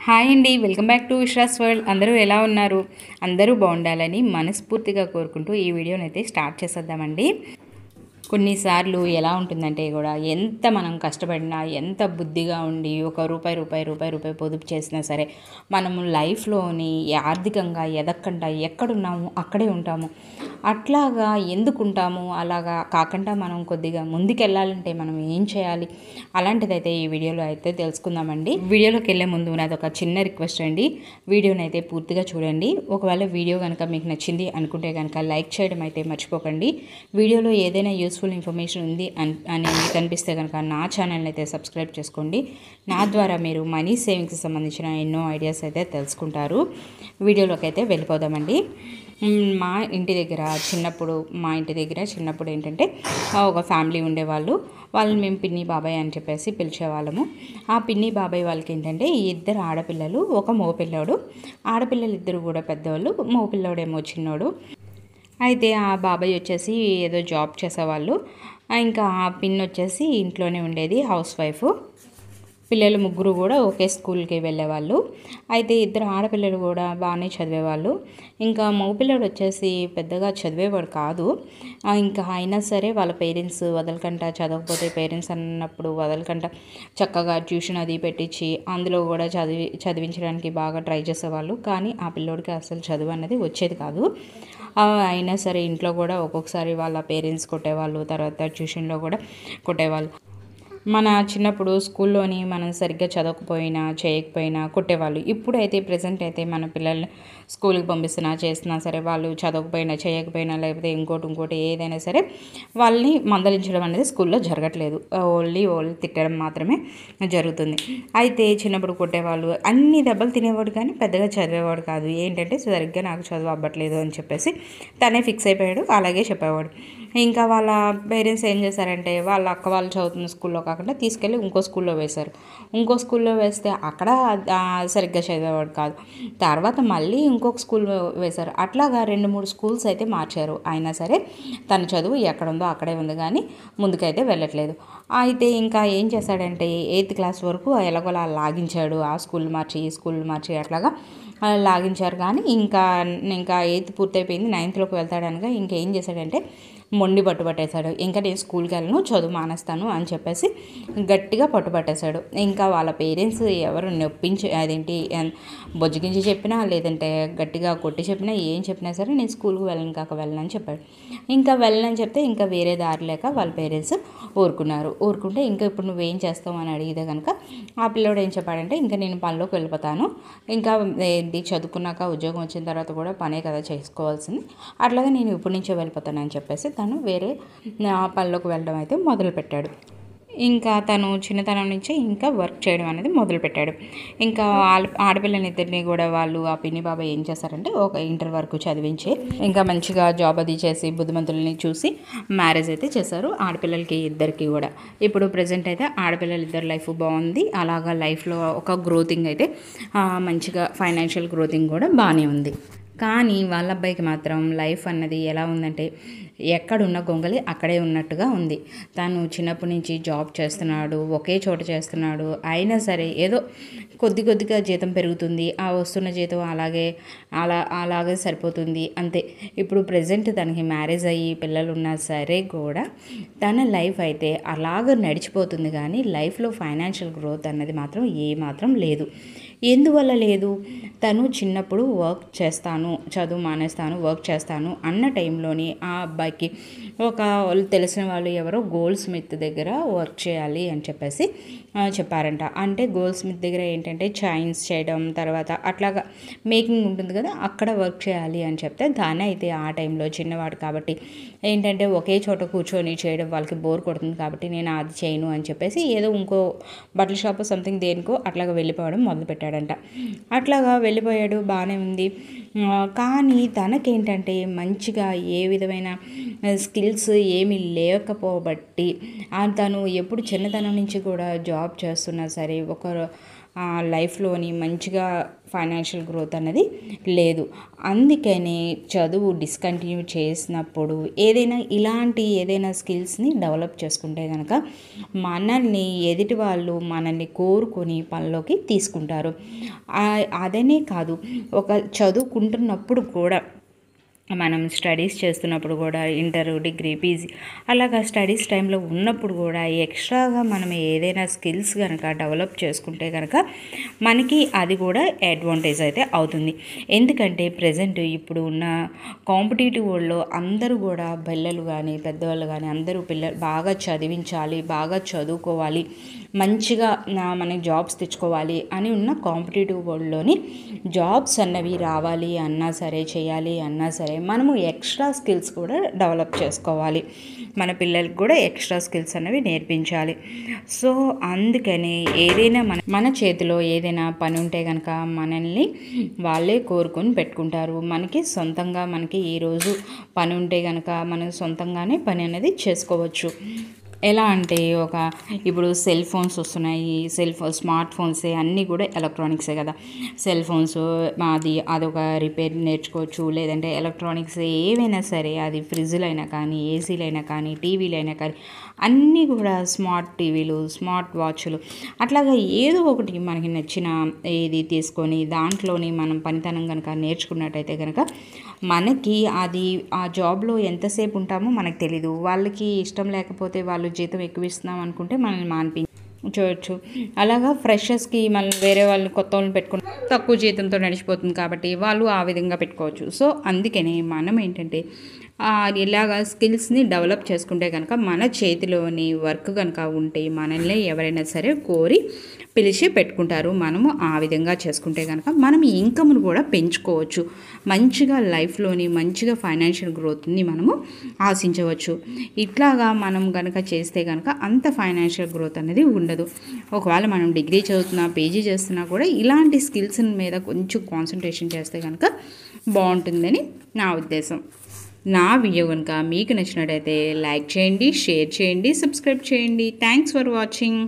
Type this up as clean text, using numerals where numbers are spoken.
Hi అండి, welcome back to Vishwas world. అందరూ ఎలా ఉన్నారు? అందరూ బాగుండాలని మనస్ఫూర్తిగా కోరుకుంటూ ఈ వీడియోనైతే స్టార్ట్ చేసేద్దామండి. కొన్నిసార్లు ఎలా ఉంటుందంటే కూడా ఎంత మనం కష్టపడినా, ఎంత బుద్ధిగా ఉండి ఒక రూపాయి పొదుపు చేసినా సరే మనము లైఫ్లోని ఆర్థికంగా ఎదగకుండా ఎక్కడున్నాము అక్కడే ఉంటాము. అట్లాగా ఎందుకుంటాము? అలాగా కాకుండా మనం కొద్దిగా ముందుకెళ్ళాలంటే మనం ఏం చేయాలి? అలాంటిదైతే ఈ వీడియోలో అయితే తెలుసుకుందామండి. వీడియోలోకి వెళ్ళే ముందు నాది ఒక చిన్న రిక్వెస్ట్ అండి, వీడియోని అయితే పూర్తిగా చూడండి. ఒకవేళ వీడియో కనుక మీకు నచ్చింది అనుకుంటే కనుక లైక్ చేయడం అయితే మర్చిపోకండి. వీడియోలో ఏదైనా యూస్ఫుల్ ఇన్ఫర్మేషన్ ఉంది అని కనిపిస్తే కనుక నా ఛానల్ని అయితే సబ్స్క్రైబ్ చేసుకోండి. నా ద్వారా మీరు మనీ సేవింగ్స్కి సంబంధించిన ఎన్నో ఐడియాస్ అయితే తెలుసుకుంటారు. వీడియోలోకి అయితే వెళ్ళిపోదామండి. మా ఇంటి దగ్గర చిన్నప్పుడు ఏంటంటే ఒక ఫ్యామిలీ ఉండేవాళ్ళు. వాళ్ళని మేము పిన్ని బాబాయ్ అని చెప్పేసి పిలిచేవాళ్ళము. ఆ పిన్ని బాబాయ్ వాళ్ళకి ఏంటంటే ఇద్దరు ఆడపిల్లలు, ఒక మగపిల్లోడు. ఆడపిల్లలు ఇద్దరు కూడా పెద్దవాళ్ళు, మగపిల్లోడేమో చిన్నోడు. అయితే ఆ బాబాయ్ వచ్చేసి ఏదో జాబ్ చేసేవాళ్ళు. ఇంకా ఆ పిన్ వచ్చేసి ఇంట్లోనే ఉండేది, హౌస్ వైఫ్. పిల్లలు ముగ్గురు కూడా ఒకే స్కూల్కి వెళ్ళేవాళ్ళు. అయితే ఇద్దరు ఆడపిల్లలు కూడా బాగానే చదివేవాళ్ళు. ఇంకా మగపిల్లడు వచ్చేసి పెద్దగా చదివేవాడు కాదు. ఇంకా అయినా సరే వాళ్ళ పేరెంట్స్ వదలకంట, చదవకపోతే పేరెంట్స్ అన్నప్పుడు వదలకంట చక్కగా ట్యూషన్ అది పెట్టించి అందులో కూడా చదివించడానికి బాగా ట్రై చేసేవాళ్ళు. కానీ ఆ పిల్లోడికి అసలు చదువు అన్నది వచ్చేది కాదు. అయినా సరే ఇంట్లో కూడా ఒక్కొక్కసారి వాళ్ళ పేరెంట్స్ కొట్టేవాళ్ళు, తర్వాత ట్యూషన్లో కూడా కొట్టేవాళ్ళు. మన చిన్నప్పుడు స్కూల్లోని మనం సరిగ్గా చదవకపోయినా చేయకపోయినా కొట్టేవాళ్ళు. ఇప్పుడైతే ప్రజెంట్ అయితే మన పిల్లల్ని స్కూల్కి పంపిస్తున్నా చేస్తున్నా సరే వాళ్ళు చదవకపోయినా చేయకపోయినా లేకపోతే ఇంకోటి ఏదైనా సరే వాళ్ళని మందలించడం అనేది స్కూల్లో జరగట్లేదు. ఓన్లీ తిట్టడం మాత్రమే జరుగుతుంది. అయితే చిన్నప్పుడు కొట్టేవాళ్ళు, అన్ని దెబ్బలు తినేవాడు కానీ పెద్దగా చదివేవాడు కాదు. ఏంటంటే సరిగ్గా నాకు చదువు అవ్వట్లేదు అని చెప్పేసి తనే ఫిక్స్ అయిపోయాడు, అలాగే చెప్పేవాడు. ఇంకా వాళ్ళ పేరెంట్స్ ఏం చేశారంటే వాళ్ళ అక్క వాళ్ళు చదువుతున్న స్కూల్లో కాకుండా తీసుకెళ్ళి ఇంకో స్కూల్లో వేశారు. ఇంకో స్కూల్లో వేస్తే అక్కడ సరిగ్గా చదివేవాడు కాదు. తర్వాత మళ్ళీ ఇంకొక స్కూల్లో వేశారు. అట్లాగా 2-3 స్కూల్స్ అయితే మార్చారు. అయినా సరే తన చదువు ఎక్కడ ఉందో అక్కడే ఉంది కానీ ముందుకైతే వెళ్ళట్లేదు. అయితే ఇంకా ఏం చేశాడంటే 8th క్లాస్ వరకు ఎలాగోలా లాగించాడు. ఆ స్కూల్ మార్చి ఈ స్కూల్ మార్చి అట్లాగా లాగించారు. కానీ ఇంకా 8th పూర్తయిపోయింది, 9thలోకి వెళ్తాడనగా ఇంకేం చేశాడంటే మొండి పట్టుబట్టేశాడు. ఇంకా నేను స్కూల్కి వెళ్ళను, చదువు మానేస్తాను అని చెప్పేసి గట్టిగా పట్టుబట్టేశాడు. ఇంకా వాళ్ళ పేరెంట్స్ ఎవరు అదేంటి బొజ్జగించి చెప్పినా లేదంటే గట్టిగా కొట్టి చెప్పినా ఏం చెప్పినా సరే నేను స్కూల్కి వెళ్ళనని చెప్పాడు. ఇంకా వెళ్ళనని చెప్తే ఇంకా వేరే దారి లేక వాళ్ళ పేరెంట్స్ ఊరుకుంటే ఇంకా ఇప్పుడు నువ్వేం చేస్తావు అని అడిగితే కనుక ఆ పిల్లోడు ఏం చెప్పాడంటే ఇంకా నేను పనిలోకి వెళ్ళిపోతాను, ఇంకా చదువుకున్నాక ఉద్యోగం వచ్చిన తర్వాత కూడా పనే కదా చేసుకోవాల్సింది, అట్లాగే నేను ఇప్పటి నుంచే వెళ్ళిపోతాను అని చెప్పేసి తను వేరే పనిలోకి వెళ్ళడం అయితే మొదలుపెట్టాడు. ఇంకా తను చిన్నతనం నుంచి ఇంకా వర్క్ చేయడం అనేది మొదలుపెట్టాడు. ఇంకా ఆడపిల్లనిద్దరిని కూడా వాళ్ళు ఆ పిన్ని బాబాయ్ ఏం చేశారంటే ఒక ఇంటర్ వరకు చదివించి ఇంకా మంచిగా జాబ్ అది చేసి బుద్ధిమంతులని చూసి మ్యారేజ్ అయితే చేశారు ఆడపిల్లలకి ఇద్దరికి కూడా. ఇప్పుడు ప్రజెంట్ అయితే ఆడపిల్లలు ఇద్దరు లైఫ్ బాగుంది. అలాగా లైఫ్లో ఒక గ్రోతింగ్ అయితే మంచిగా ఫైనాన్షియల్ గ్రోతింగ్ కూడా బాగానే ఉంది. కానీ వాళ్ళ అబ్బాయికి మాత్రం లైఫ్ అన్నది ఎలా ఉందంటే ఎక్కడున్న గొంగలి అక్కడే ఉన్నట్టుగా ఉంది. తను చిన్నప్పటి నుంచి జాబ్ చేస్తున్నాడు, ఒకే చోట చేస్తున్నాడు. అయినా సరే ఏదో కొద్దిగా జీతం పెరుగుతుంది, ఆ వస్తున్న జీతం అలాగే సరిపోతుంది అంతే. ఇప్పుడు ప్రజెంట్ తనకి మ్యారేజ్ అయ్యి పిల్లలు ఉన్నా సరే కూడా తన లైఫ్ అయితే అలాగ నడిచిపోతుంది. కానీ లైఫ్లో ఫైనాన్షియల్ గ్రోత్ అన్నది మాత్రం ఏమాత్రం లేదు. ఎందువల్ల లేదు? తను చిన్నప్పుడు వర్క్ చేస్తాను, చదువు మానేస్తాను, వర్క్ చేస్తాను అన్న టైంలోని ఆ అబ్బాయికి తెలిసిన వాళ్ళు ఎవరో గోల్డ్ స్మిత్ దగ్గర వర్క్ చేయాలి అని చెప్పేసి చెప్పారంట. అంటే గోల్డ్ స్మిత్ దగ్గర ఏంటంటే చైన్స్ చేయడం, తర్వాత అట్లాగా మేకింగ్ ఉంటుంది కదా, అక్కడ వర్క్ చేయాలి అని చెప్తే దాన్ని అయితే ఆ టైంలో చిన్నవాడు కాబట్టి ఏంటంటే ఒకే చోట కూర్చొని చేయడం వాళ్ళకి బోర్ కొడుతుంది కాబట్టి నేను అది చేయను అని చెప్పేసి ఏదో ఇంకో బట్టల షాప్ సంథింగ్ దేనికో అట్లాగా వెళ్ళిపోవడం మొదలుపెట్టాడంట. అట్లాగా వెళ్ళిపోయాడు, బాగానే ఉంది. కానీ తనకేంటంటే మంచిగా ఏ విధమైన స్కిల్స్ ఏమీ లేకపోబట్టి తను ఎప్పుడు చిన్నతనం నుంచి కూడా జాబ్ చేస్తున్నా సరే లైఫ్లోని మంచిగా ఫైనాన్షియల్ గ్రోత్ అనేది లేదు. అందుకని చదువు డిస్కంటిన్యూ చేసినప్పుడు ఏదైనా స్కిల్స్ని డెవలప్ చేసుకుంటే కనుక మనల్ని ఎదుటి వాళ్ళు మనల్ని కోరుకొని పనిలోకి తీసుకుంటారు. అదనే కాదు, ఒక చదువుకుంటున్నప్పుడు కూడా మనం స్టడీస్ చేస్తున్నప్పుడు కూడా ఇంటర్, డిగ్రీ, పీజీ అలాగా స్టడీస్ టైంలో ఉన్నప్పుడు కూడా ఎక్స్ట్రాగా మనం ఏదైనా స్కిల్స్ కనుక డెవలప్ చేసుకుంటే కనుక మనకి అది కూడా అడ్వాంటేజ్ అయితే అవుతుంది. ఎందుకంటే ప్రజెంట్ ఇప్పుడు ఉన్న కాంపిటేటివ్ వరల్డ్లో అందరూ కూడా పిల్లలు కానీ పెద్దవాళ్ళు కానీ అందరూ పిల్లలు బాగా చదివించాలి, బాగా చదువుకోవాలి, మంచిగా మనకి జాబ్స్ తెచ్చుకోవాలి అని ఉన్న కాంపిటేటివ్ వరల్డ్లోని జాబ్స్ అన్నవి రావాలి అన్నా సరే, చేయాలి అన్నా సరే మనము ఎక్స్ట్రా స్కిల్స్ కూడా డెవలప్ చేసుకోవాలి. మన పిల్లలకు కూడా ఎక్స్ట్రా స్కిల్స్ అనేవి నేర్పించాలి. సో అందుకని ఏదైనా మన చేతిలో ఏదైనా పని ఉంటే కనుక మనల్ని వాళ్ళే కోరుకొని పెట్టుకుంటారు. మనకి ఈరోజు పని ఉంటే కనుక మనం సొంతంగానే పని అనేది చేసుకోవచ్చు. ఎలా అంటే ఇప్పుడు సెల్ ఫోన్స్ వస్తున్నాయి, స్మార్ట్ ఫోన్సే అన్నీ కూడా ఎలక్ట్రానిక్సే కదా. సెల్ ఫోన్స్ అదొక రిపేర్ నేర్చుకోవచ్చు. లేదంటే ఎలక్ట్రానిక్స్ ఏవైనా సరే, అది ఫ్రిడ్జ్లైనా కానీ, ఏసీలైనా కానీ, టీవీలైనా కానీ అన్నీ కూడా స్మార్ట్ టీవీలు, స్మార్ట్ వాచ్లు అట్లాగా ఏదో ఒకటి మనకి నచ్చిన ఏది తీసుకొని దాంట్లోని మనం పనితనం కనుక నేర్చుకున్నట్టయితే కనుక మనకి అది ఆ జాబ్లో ఎంతసేపు ఉంటామో మనకు తెలీదు. వాళ్ళకి ఇష్టం లేకపోతే వాళ్ళు జీతం ఎక్కువ ఇస్తున్నాం అనుకుంటే మనల్ని చూడొచ్చు. అలాగా ఫ్రెషర్స్కి మళ్ళీ వేరే వాళ్ళు కొత్త వాళ్ళని పెట్టుకుని తక్కువ జీతంతో నడిచిపోతుంది కాబట్టి వాళ్ళు ఆ విధంగా పెట్టుకోవచ్చు. సో అందుకని మనం ఏంటంటే ఇలాగా స్కిల్స్ని డెవలప్ చేసుకుంటే కనుక మన చేతిలోని వర్క్ కనుక ఉంటే మనల్ని ఎవరైనా సరే కోరి పిలిచి పెట్టుకుంటారు. మనము ఆ విధంగా చేసుకుంటే కనుక మనం ఇన్కమ్ను కూడా పెంచుకోవచ్చు. మంచిగా లైఫ్లోని మంచిగా ఫైనాన్షియల్ గ్రోత్ని మనము ఆశించవచ్చు. ఇట్లాగా మనం కనుక చేస్తే కనుక అంత ఫైనాన్షియల్ గ్రోత్ అనేది ఉండదు. ఒకవేళ మనం డిగ్రీ చదువుతున్నా, పీజీ చేస్తున్నా కూడా ఇలాంటి స్కిల్స్ మీద కొంచెం కాన్సన్ట్రేషన్ చేస్తే కనుక బాగుంటుందని నా ఉద్దేశం. నా వీడియో కనుక మీకు నచ్చినట్టయితే లైక్ చేయండి, షేర్ చేయండి, సబ్స్క్రైబ్ చేయండి. Thanks for watching.